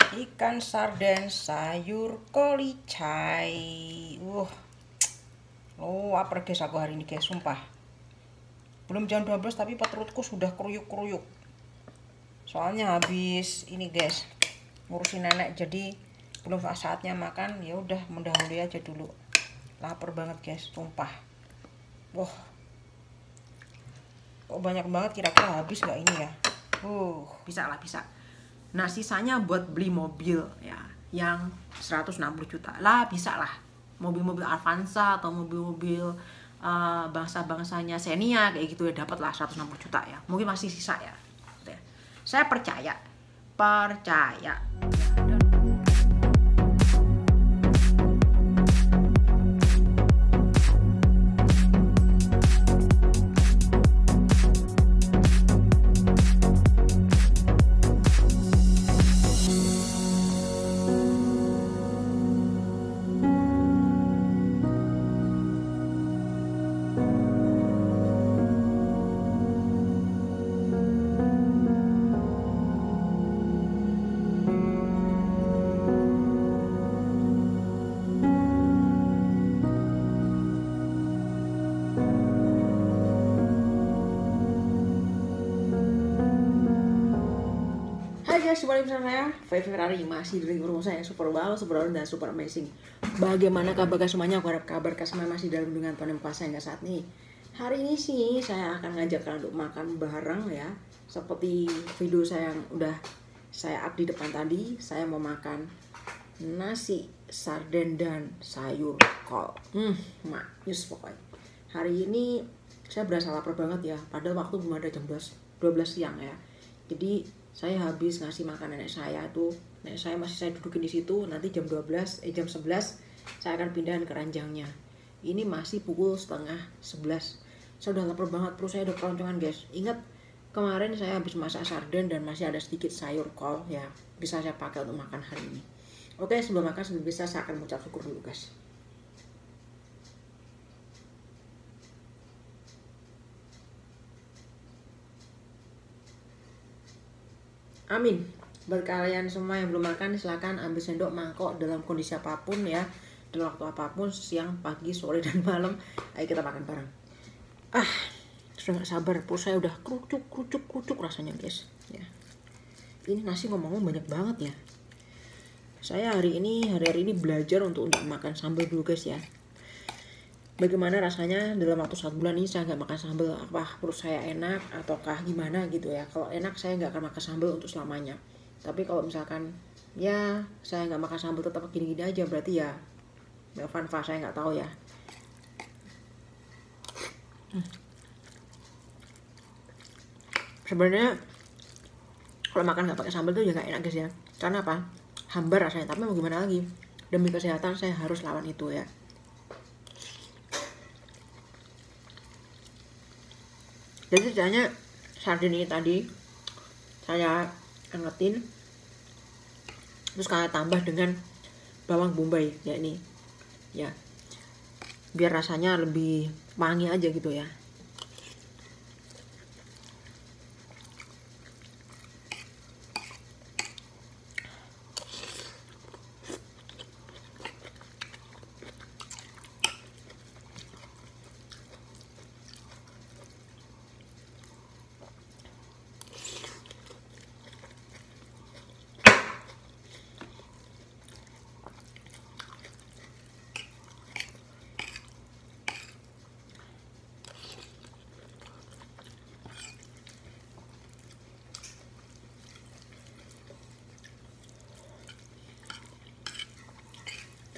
Ikan sarden sayur koli cai. Lapar guys aku hari ini guys, sumpah. Belum jam 12 tapi perutku sudah kruyuk-kruyuk. Soalnya habis ini guys, ngurusin nenek jadi belum saatnya makan, ya udah mendahului aja dulu. Lapar banget guys, sumpah. Kok banyak banget, kira-kira habis nggak ini ya? Bisa lah, bisa. Nah, sisanya buat beli mobil ya, yang 160 juta lah, bisa lah. Mobil-mobil Avanza atau mobil-mobil bangsa-bangsanya Xenia kayak gitu ya, dapat lah 160 juta ya. Mungkin masih sisa ya. Saya percaya. Hai guys, jumpa lagi bersama saya Ferrari, masih di rumah saya super wow, super awesome, dan super amazing. Bagaimana kabar kalian semuanya? Aku harap kabar kalian semua masih dalam lindungan Tuhan Yang Kuasa hingga saat ini. Hari ini sih saya akan ngajak kalian untuk makan bareng ya. Seperti video saya yang udah saya up di depan tadi, saya mau makan nasi sarden dan sayur kol. Maknyus pokoknya. Hari ini saya berasa lapar banget ya, padahal waktu belum ada jam 12 siang ya. Jadi saya habis ngasih makan nenek saya tuh. Nenek saya masih saya dudukin di situ. Nanti jam 11 saya akan pindahin ke ranjangnya. Ini masih pukul setengah 11. Saya udah lapar banget, perut saya udah keroncongan guys. Ingat kemarin saya habis masak sarden dan masih ada sedikit sayur kol ya, bisa saya pakai untuk makan hari ini. Oke, sebelum makan sebelum bisa saya akan mengucap syukur dulu guys. Amin. Buat kalian semua yang belum makan, silahkan ambil sendok, mangkok dalam kondisi apapun ya, dalam waktu apapun, siang, pagi, sore, dan malam. Ayo kita makan bareng. Sudah gak sabar, perut saya udah kerucuk rasanya guys ya. Ini nasi ngomong-ngomong banyak banget ya. Saya hari ini belajar untuk makan sambal dulu guys ya. Bagaimana rasanya dalam waktu 1 bulan ini saya nggak makan sambal, apa perut saya enak ataukah gimana gitu ya. Kalau enak saya nggak akan makan sambal untuk selamanya, tapi kalau misalkan ya saya nggak makan sambal tetap gini-gini aja, berarti ya Vanfa saya nggak tahu ya. Sebenarnya kalau makan nggak pakai sambal tuh ya nggak enak guys ya, karena apa, hambar rasanya, tapi mau gimana lagi, demi kesehatan saya harus lawan itu ya. Jadi caranya sarden ini tadi saya angetin, terus kalian tambah dengan bawang bombay ya ini ya, biar rasanya lebih wangi aja gitu ya.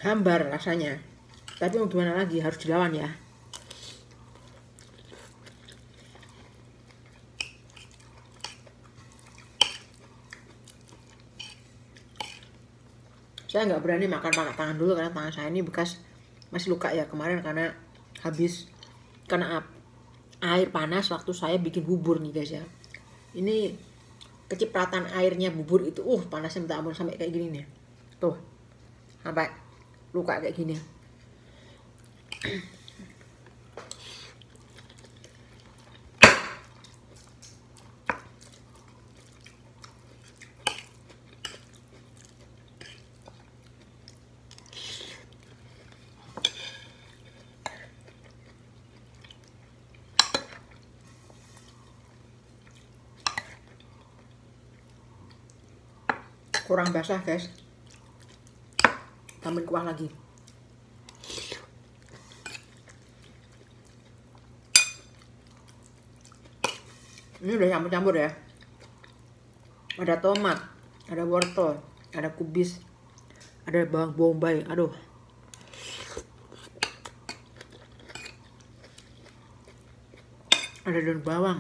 Hambar rasanya, tapi mau gimana lagi, harus dilawan ya. Saya nggak berani makan pakai tangan dulu karena tangan saya ini bekas masih luka ya kemarin, karena habis kena air panas waktu saya bikin bubur nih guys ya. Ini kecipratan airnya bubur itu panasnya minta ampun, sampai kayak gini nih tuh, sampai luka kayak gini. kurang basah guys, tambahin kuah lagi. Ini udah campur-campur ya. Ada tomat, ada wortel, ada kubis, ada bawang bombay. Aduh. Ada daun bawang.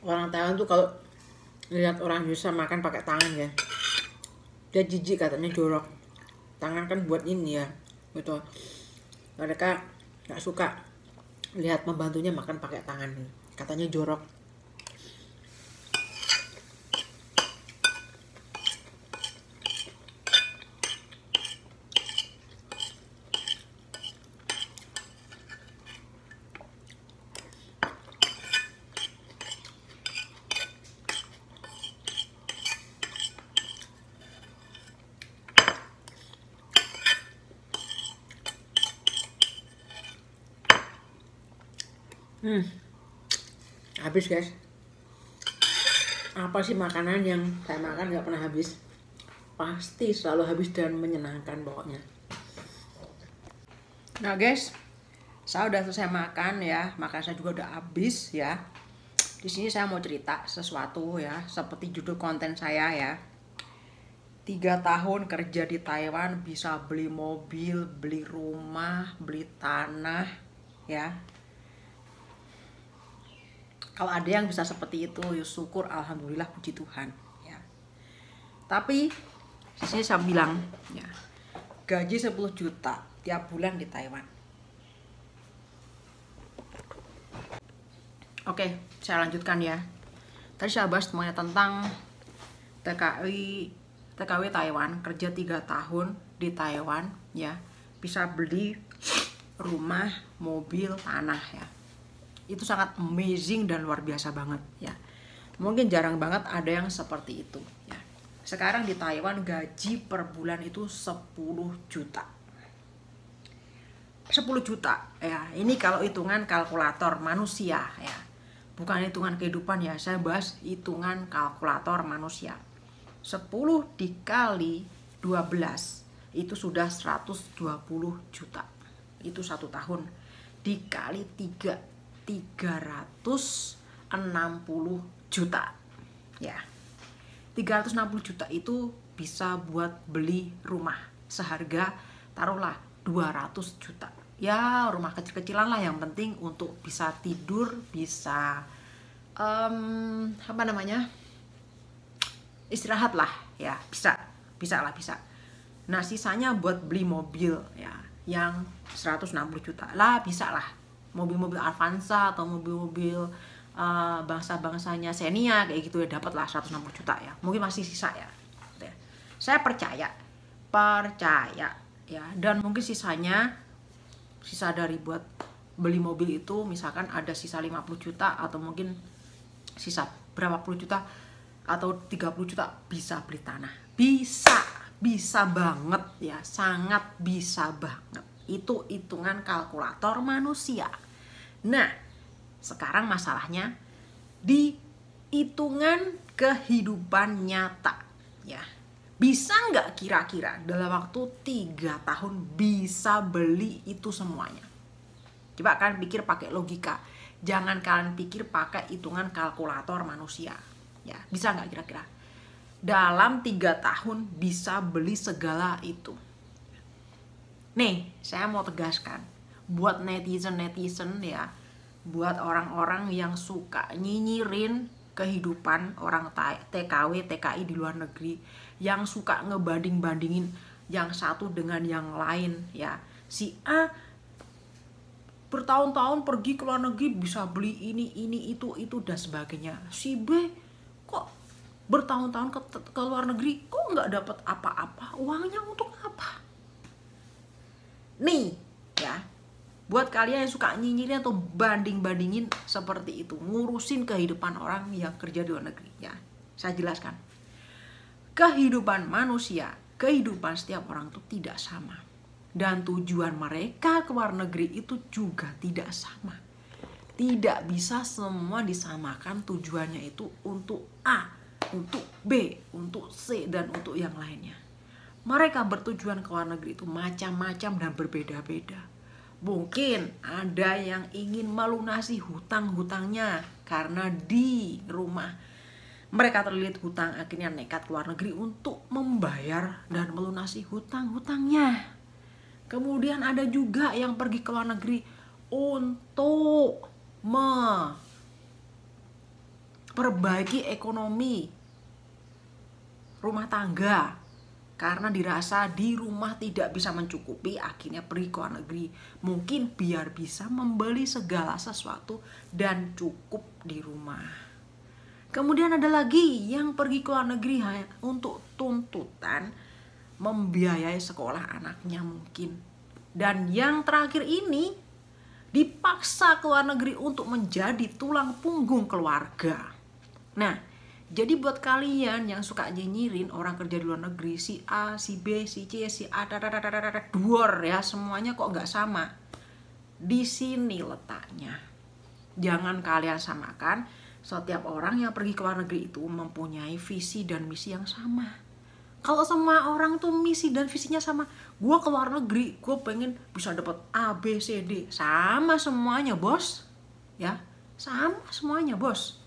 Orang Thailand tuh kalau lihat orang Indonesia makan pakai tangan ya, dia jijik katanya, jorok. Tangan kan buat ini ya, gitu. Mereka nggak suka lihat pembantunya makan pakai tangan, katanya jorok. Habis guys. Apa sih makanan yang saya makan nggak pernah habis? Pasti selalu habis dan menyenangkan pokoknya. Nah guys, saya udah selesai makan ya, makan saya juga udah habis ya. Di sini saya mau cerita sesuatu ya, seperti judul konten saya ya. 3 tahun kerja di Taiwan, bisa beli mobil, beli rumah, beli tanah ya. Kalau ada yang bisa seperti itu, ya syukur, alhamdulillah, puji Tuhan ya. Tapi di sini saya bilang ya, gaji 10 juta tiap bulan di Taiwan. Oke, saya lanjutkan ya. Tadi saya bahas semuanya tentang TKW Taiwan, kerja 3 tahun di Taiwan ya, bisa beli rumah, mobil, tanah ya. Itu sangat amazing dan luar biasa banget ya. Mungkin jarang banget ada yang seperti itu ya. Sekarang di Taiwan gaji per bulan itu 10 juta. 10 juta ya. Ini kalau hitungan kalkulator manusia ya. Bukan hitungan kehidupan ya. Saya bahas hitungan kalkulator manusia. 10 dikali 12 itu sudah 120 juta. Itu 1 tahun. Dikali 360 juta ya. 360 juta itu bisa buat beli rumah seharga taruhlah 200 juta ya, rumah kecil-kecilan lah, yang penting untuk bisa tidur, bisa istirahat lah ya, bisa lah. Nah sisanya buat beli mobil ya, yang 160 juta lah, bisa lah. Mobil-mobil Avanza atau mobil-mobil bangsa-bangsanya Xenia kayak gitu ya, dapatlah 160 juta ya. Mungkin masih sisa ya. Saya percaya ya, dan mungkin sisa dari buat beli mobil itu misalkan ada sisa 50 juta atau mungkin sisa berapa puluh juta atau 30 juta bisa beli tanah. Bisa banget ya, sangat bisa banget. Itu hitungan kalkulator manusia. Nah, sekarang masalahnya di hitungan kehidupan nyata, ya. Bisa nggak kira-kira dalam waktu 3 tahun bisa beli itu semuanya? Coba kalian pikir pakai logika. Jangan kalian pikir pakai hitungan kalkulator manusia. Ya, bisa nggak kira-kira? Dalam 3 tahun bisa beli segala itu. Nih, saya mau tegaskan. Buat netizen-netizen ya, buat orang-orang yang suka nyinyirin kehidupan orang TKW, TKI di luar negeri, yang suka ngebanding-bandingin yang satu dengan yang lain ya. Si A bertahun-tahun pergi ke luar negeri bisa beli ini itu dan sebagainya. Si B kok bertahun-tahun ke luar negeri kok nggak dapat apa-apa, uangnya untuk apa? Nih ya, buat kalian yang suka nyinyirin atau banding-bandingin seperti itu, ngurusin kehidupan orang yang kerja di luar negeri ya, saya jelaskan. Kehidupan manusia, kehidupan setiap orang itu tidak sama. Dan tujuan mereka ke luar negeri itu juga tidak sama. Tidak bisa semua disamakan tujuannya itu untuk A, untuk B, untuk C, dan untuk yang lainnya. Mereka bertujuan ke luar negeri itu macam-macam dan berbeda-beda. Mungkin ada yang ingin melunasi hutang-hutangnya karena di rumah mereka terlilit hutang, akhirnya nekat ke luar negeri untuk membayar dan melunasi hutang-hutangnya. Kemudian ada juga yang pergi ke luar negeri untuk memperbaiki ekonomi rumah tangga. Karena dirasa di rumah tidak bisa mencukupi, akhirnya pergi ke luar negeri. Mungkin biar bisa membeli segala sesuatu dan cukup di rumah. Kemudian ada lagi yang pergi ke luar negeri hanya untuk tuntutan membiayai sekolah anaknya mungkin. Dan yang terakhir ini dipaksa ke luar negeri untuk menjadi tulang punggung keluarga. Nah, jadi buat kalian yang suka nyinyirin orang kerja di luar negeri, si A, si B, si C, si A, duor ya, semuanya kok nggak sama. Di sini letaknya. Jangan kalian samakan, setiap orang yang pergi ke luar negeri itu mempunyai visi dan misi yang sama. Kalau semua orang tuh misi dan visinya sama, gue ke luar negeri, gue pengen bisa dapat A, B, C, D, sama semuanya bos, ya, sama semuanya bos.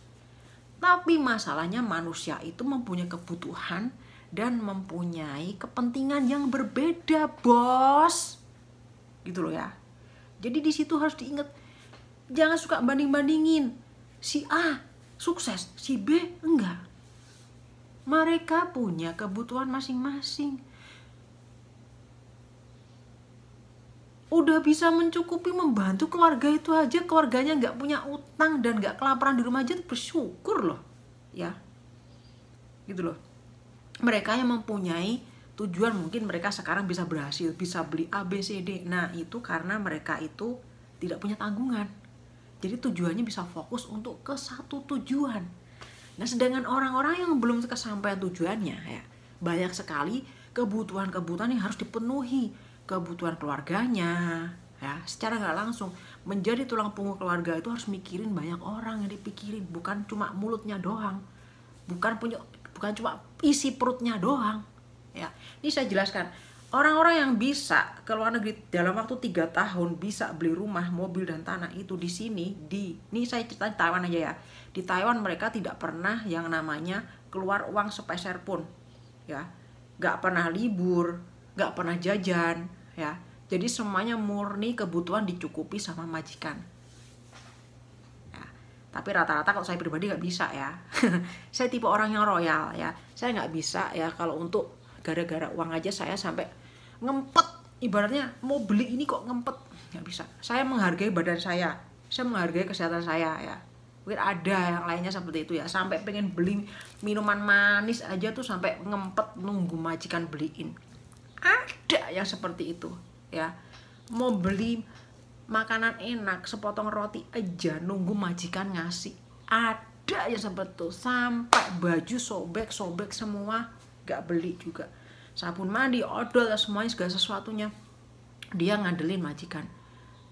Tapi masalahnya manusia itu mempunyai kebutuhan dan mempunyai kepentingan yang berbeda, bos. Gitu loh ya. Jadi di situ harus diingat, jangan suka banding-bandingin. Si A sukses, si B enggak. Mereka punya kebutuhan masing-masing. Udah bisa mencukupi membantu keluarga itu aja, keluarganya nggak punya utang dan nggak kelaparan di rumah aja, bersyukur loh ya, gitu loh. Mereka yang mempunyai tujuan, mungkin mereka sekarang bisa berhasil, bisa beli A, B, C, D. Nah itu karena mereka itu tidak punya tanggungan, jadi tujuannya bisa fokus untuk ke satu tujuan. Nah sedangkan orang-orang yang belum kesampaian tujuannya ya, banyak sekali kebutuhan-kebutuhan yang harus dipenuhi, kebutuhan keluarganya ya, secara nggak langsung. Menjadi tulang punggung keluarga itu harus mikirin banyak orang yang dipikirin, bukan cuma mulutnya doang, bukan cuma isi perutnya doang ya. Ini saya jelaskan, orang-orang yang bisa ke luar negeri dalam waktu 3 tahun bisa beli rumah, mobil dan tanah itu di sini, ini saya cerita di Taiwan aja ya. Di Taiwan mereka tidak pernah yang namanya keluar uang sepeser pun ya, nggak pernah libur, nggak pernah jajan ya. Jadi semuanya murni kebutuhan dicukupi sama majikan ya. Tapi rata-rata kalau saya pribadi nggak bisa ya. Saya tipe orang yang royal ya, saya nggak bisa ya kalau untuk gara-gara uang aja saya sampai ngempet. Ibaratnya mau beli ini kok ngempet, nggak bisa. Saya menghargai badan saya menghargai kesehatan saya ya. Mungkin ada yang lainnya seperti itu ya, sampai pengen beli minuman manis aja tuh sampai ngempet nunggu majikan beliin. Ada yang seperti itu ya, mau beli makanan enak, sepotong roti aja nunggu majikan ngasih. Ada yang seperti itu, sampai baju sobek semua gak beli juga, sabun mandi, odol, semuanya segala sesuatunya dia ngandelin majikan.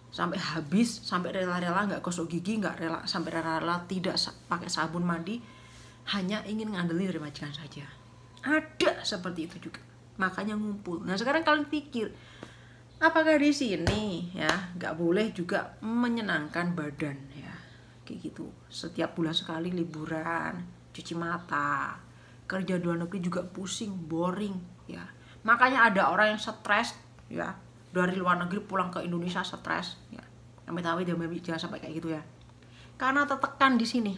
sampai habis, sampai rela-rela nggak gosok gigi, nggak rela, sampai rela-rela tidak pakai sabun mandi, hanya ingin ngandelin dari majikan saja. Ada seperti itu juga, makanya ngumpul. Nah sekarang kalian pikir, apakah di sini ya nggak boleh juga menyenangkan badan ya, kayak gitu. Setiap bulan sekali liburan, cuci mata, kerja di luar negeri juga pusing, boring ya. Makanya ada orang yang stres ya, dari luar negeri pulang ke Indonesia stres ya. Amit-amit jangan sampai kayak gitu ya. Karena tertekan di sini.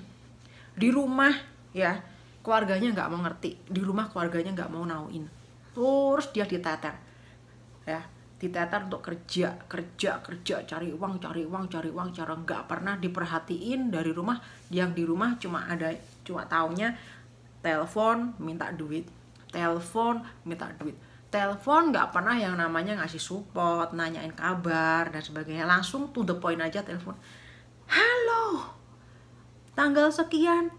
Di rumah ya, keluarganya nggak mau ngerti. Di rumah keluarganya nggak mau nauin. Terus dia diteter. Ya, diteter untuk kerja, cari uang, cara nggak pernah diperhatiin dari rumah. Yang di rumah cuma taunya telepon minta duit. Telepon nggak pernah yang namanya ngasih support, nanyain kabar dan sebagainya. Langsung to the point aja telepon. Halo, tanggal sekian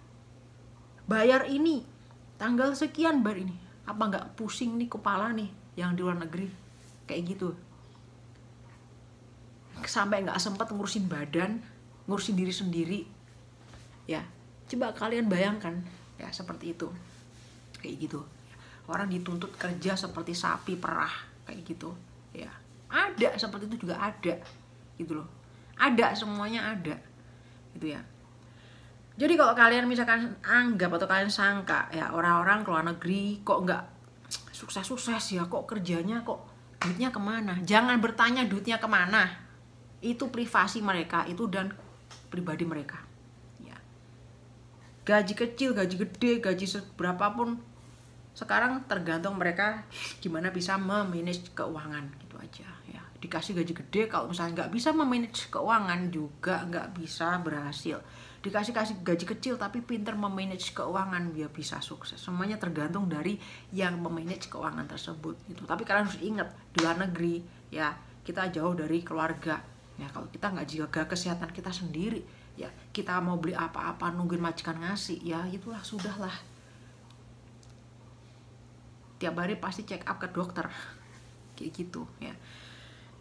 bayar ini, tanggal sekian bayar ini. Apa nggak pusing nih kepala nih yang di luar negeri kayak gitu? Sampai nggak sempat ngurusin badan, ngurusin diri sendiri. Ya, coba kalian bayangkan ya seperti itu, kayak gitu. Orang dituntut kerja seperti sapi perah kayak gitu ya. Ada seperti itu juga ada gitu loh. Ada, semuanya ada gitu ya. Jadi kalau kalian misalkan anggap atau kalian sangka ya orang-orang ke luar negeri kok nggak sukses-sukses ya, kok kerjanya kok duitnya kemana, jangan bertanya duitnya kemana. Itu privasi mereka itu dan pribadi mereka ya. Gaji kecil, gaji gede, gaji berapapun, sekarang tergantung mereka gimana bisa memanage keuangan gitu aja ya. Dikasih gaji gede, kalau misalnya nggak bisa memanage keuangan juga nggak bisa berhasil. Dikasih gaji kecil tapi pinter memanage keuangan, dia bisa sukses. Semuanya tergantung dari yang memanage keuangan tersebut gitu. Tapi kalian harus ingat, di luar negeri ya kita jauh dari keluarga ya. Kalau kita nggak jaga kesehatan kita sendiri ya, kita mau beli apa-apa nungguin majikan ngasih ya, itulah sudahlah. Tiap hari pasti check up ke dokter kayak gitu ya.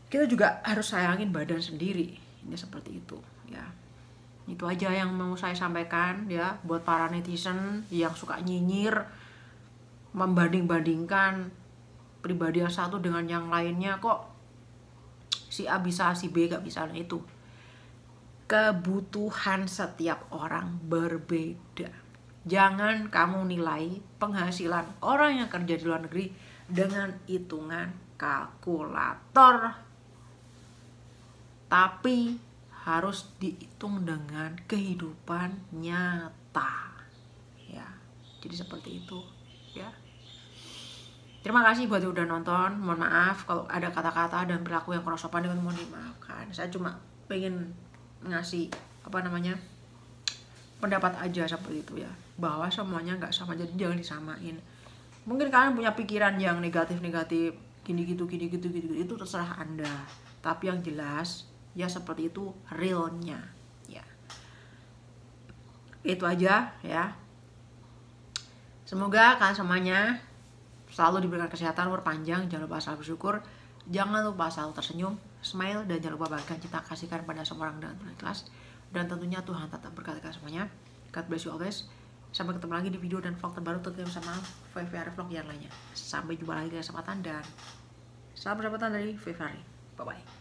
Kita juga harus sayangin badan sendiri, ini seperti itu ya. Itu aja yang mau saya sampaikan ya, buat para netizen yang suka nyinyir, membanding-bandingkan pribadi yang satu dengan yang lainnya, kok si A bisa, si B gak bisa. Nah itu, kebutuhan setiap orang berbeda. Jangan kamu nilai penghasilan orang yang kerja di luar negeri dengan hitungan kalkulator, tapi harus dihitung dengan kehidupan nyata ya. Jadi seperti itu ya. Terima kasih buat yang udah nonton. Mohon maaf kalau ada kata-kata dan perilaku yang kurang sopan, mohon dimaafkan. Saya cuma pengen ngasih pendapat aja seperti itu ya, bahwa semuanya nggak sama, jadi jangan disamain. Mungkin kalian punya pikiran yang negatif-negatif, gini gitu, itu terserah Anda. Tapi yang jelas ya seperti itu realnya ya. Itu aja ya. Semoga kalian semuanya selalu diberikan kesehatan umur panjang. Jangan lupa selalu bersyukur, jangan lupa selalu tersenyum, smile, dan jangan lupa bagikan cinta kasihkan pada semua orang dengan penuh ikhlas. Dan tentunya Tuhan tetap berkati semuanya. God bless you always. Sampai ketemu lagi di video dan vlog terbaru tentunya bersama VVR Vlog yang lainnya. Sampai jumpa lagi di kesempatan dan salam persahabatan dari VVR. Bye bye.